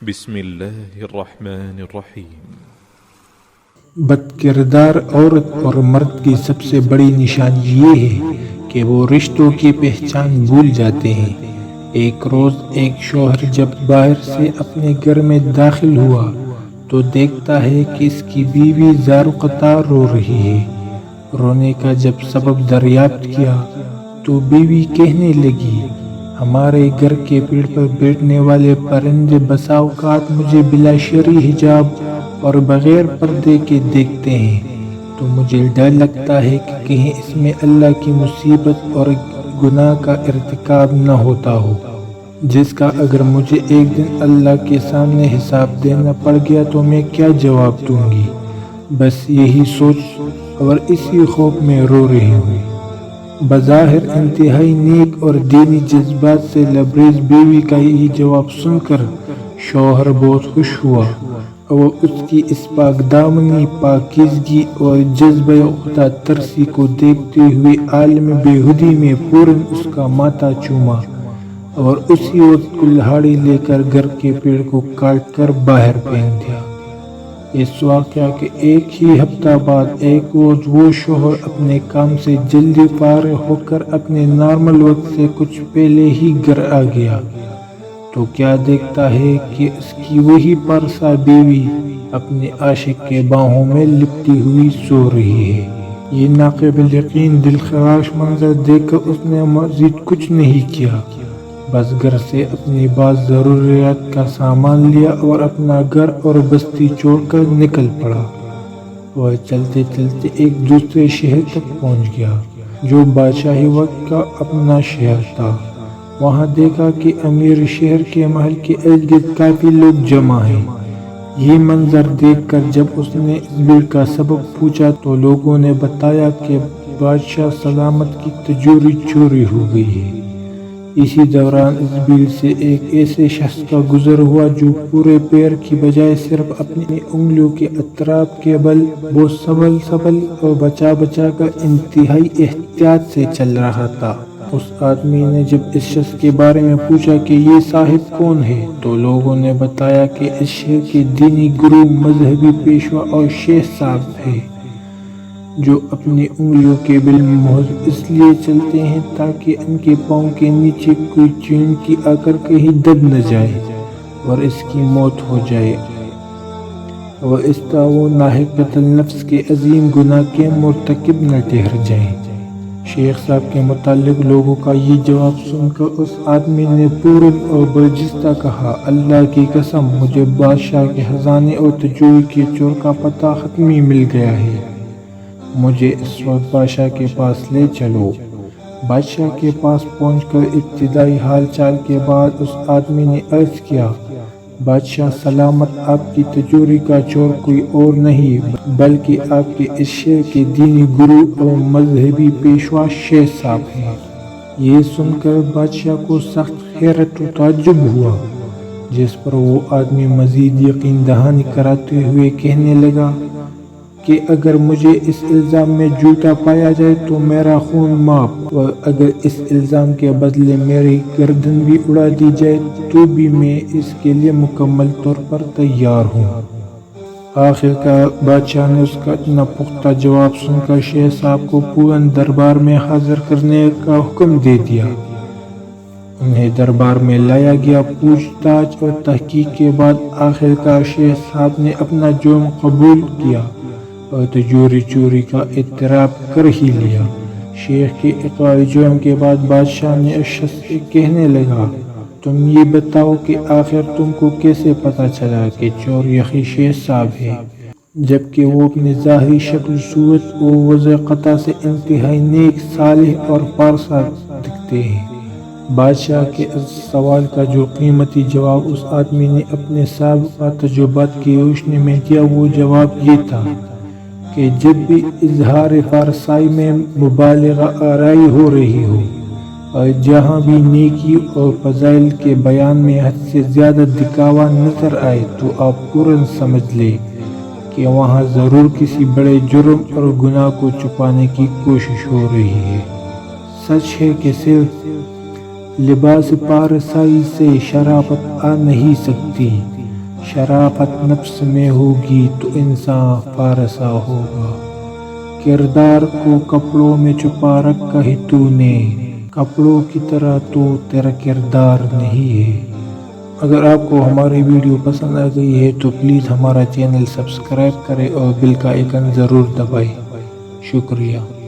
بسم اللہ الرحمن الرحیم۔ بد کردار عورت اور مرد کی سب سے بڑی نشانی یہ ہے کہ وہ رشتوں کی پہچان بھول جاتے ہیں۔ ایک روز ایک شوہر جب باہر سے اپنے گھر میں داخل ہوا تو دیکھتا ہے کہ اس کی بیوی زار قطار رو رہی ہے۔ رونے کا جب سبب دریافت کیا تو بیوی کہنے لگی، ہمارے گھر کے پیڑ پر بیٹھنے والے پرندے بسا اوقات مجھے بلا شرعی حجاب اور بغیر پردے کے دیکھتے ہیں، تو مجھے ڈر لگتا ہے کہ کہیں اس میں اللہ کی مصیبت اور گناہ کا ارتکاب نہ ہوتا ہو، جس کا اگر مجھے ایک دن اللہ کے سامنے حساب دینا پڑ گیا تو میں کیا جواب دوں گی۔ بس یہی سوچ اور اسی خوف میں رو رہی ہوں۔ بظاہر انتہائی نیک اور دینی جذبات سے لبریز بیوی کا یہ جواب سن کر شوہر بہت خوش ہوا اور اس کی اس پاک دامنی، پاکیزگی اور جذبہ خدا ترسی کو دیکھتے ہوئے عالم بیہودی میں فوراً اس کا ماتھا چوما اور اسی وقت کلہاڑی لے کر گھر کے پیڑ کو کاٹ کر باہر پھینک دیا۔ اس واقعہ کے ایک ہی ہفتہ بعد ایک روز وہ شوہر اپنے کام سے جلدی فارغ ہو کر اپنے نارمل وقت سے کچھ پہلے ہی گھر آ گیا تو کیا دیکھتا ہے کہ اس کی وہی پارسا بیوی اپنے عاشق کے باہوں میں لپٹی ہوئی سو رہی ہے۔ یہ ناقابل یقین دلخراش منظر دیکھ کر اس نے مزید کچھ نہیں کیا، بس گھر سے اپنی بعض ضروریات کا سامان لیا اور اپنا گھر اور بستی چھوڑ کر نکل پڑا۔ وہ چلتے چلتے ایک دوسرے شہر تک پہنچ گیا جو بادشاہی وقت کا اپنا شہر تھا۔ وہاں دیکھا کہ امیر شہر کے محل کے ارد گرد کافی لوگ جمع ہیں۔ یہ منظر دیکھ کر جب اس نے اس بھیڑ کا سبب پوچھا تو لوگوں نے بتایا کہ بادشاہ سلامت کی تجوری چوری ہو گئی ہے۔ اسی دوران اس بھیڑ سے ایک ایسے شخص کا گزر ہوا جو پورے پیر کی بجائے صرف اپنی انگلیوں کے اطراف کے بل بہت سنبھل اور بچا کر انتہائی احتیاط سے چل رہا تھا۔ اس آدمی نے جب اس شخص کے بارے میں پوچھا کہ یہ صاحب کون ہے تو لوگوں نے بتایا کہ اس شہر کے دینی گرو، مذہبی پیشوا اور شیخ صاحب ہے، جو اپنی انگلیوں کے بل محض اس لیے چلتے ہیں تاکہ ان کے پاؤں کے نیچے کوئی چین کی آ کر کہیں دب نہ جائے اور اس کی موت ہو جائے اور اس طرح وہ ناحق قتل نفس کے عظیم گناہ کے مرتکب نہ ٹھہر جائیں۔ شیخ صاحب کے متعلق لوگوں کا یہ جواب سن کر اس آدمی نے فوراً اور برجستہ کہا، اللہ کی قسم، مجھے بادشاہ کے خزانے اور تجوری کے چور کا پتہ حتمی مل گیا ہے، مجھے اس وقت بادشاہ کے پاس لے چلو۔ بادشاہ کے پاس پہنچ کر ابتدائی حال چال کے بعد اس آدمی نے عرض کیا، بادشاہ سلامت، آپ کی تجوری کا چور کوئی اور نہیں بلکہ آپ کے اس شہر کے دینی گرو اور مذہبی پیشوا شیخ صاحب ہیں۔ یہ سن کر بادشاہ کو سخت حیرت و تعجب ہوا، جس پر وہ آدمی مزید یقین دہانی کراتے ہوئے کہنے لگا کہ اگر مجھے اس الزام میں جھوٹا پایا جائے تو میرا خون معاف، اور اگر اس الزام کے بدلے میری گردن بھی اڑا دی جائے تو بھی میں اس کے لیے مکمل طور پر تیار ہوں۔ آخر کار بادشاہ نے اس کا اتنا پختہ جواب سن کر شیخ صاحب کو فوراً دربار میں حاضر کرنے کا حکم دے دیا۔ انہیں دربار میں لایا گیا۔ پوچھ تاچھ اور تحقیق کے بعد آخر کار شیخ صاحب نے اپنا جرم قبول کیا اور تجوری چوری کا اعتراف کر ہی لیا۔ شیخ کے اقرار جرم کے بعد بادشاہ نے اس شخص سے کہنے لگا، تم یہ بتاؤ کہ آخر تم کو کیسے پتہ چلا کہ چور یقین شیخ صاحب ہے، جبکہ وہ اپنی ظاہری شکل صورت و وضع قطع سے انتہائی نیک، صالح اور پارسا دکھتے ہیں۔ بادشاہ کے اس سوال کا جو قیمتی جواب اس آدمی نے اپنے سابقہ تجربات کی روشنی میں دیا، وہ جواب یہ تھا کہ جب بھی اظہار پارسائی میں مبالغہ آرائی ہو رہی ہو اور جہاں بھی نیکی اور فضائل کے بیان میں حد سے زیادہ دکھاوا نظر آئے تو آپ فوراً سمجھ لیں کہ وہاں ضرور کسی بڑے جرم اور گناہ کو چھپانے کی کوشش ہو رہی ہے۔ سچ ہے کہ صرف لباس پارسائی سے شرافت آ نہیں سکتی، شرافت نفس میں ہوگی تو انسان فارسا ہوگا۔ کردار کو کپڑوں میں چھپا رکھا ہے تو نے، کپڑوں کی طرح تو تیرا کردار نہیں ہے۔ اگر آپ کو ہماری ویڈیو پسند آ گئی ہے تو پلیز ہمارا چینل سبسکرائب کریں اور بیل کا آئیکن ضرور دبائیں۔ شکریہ۔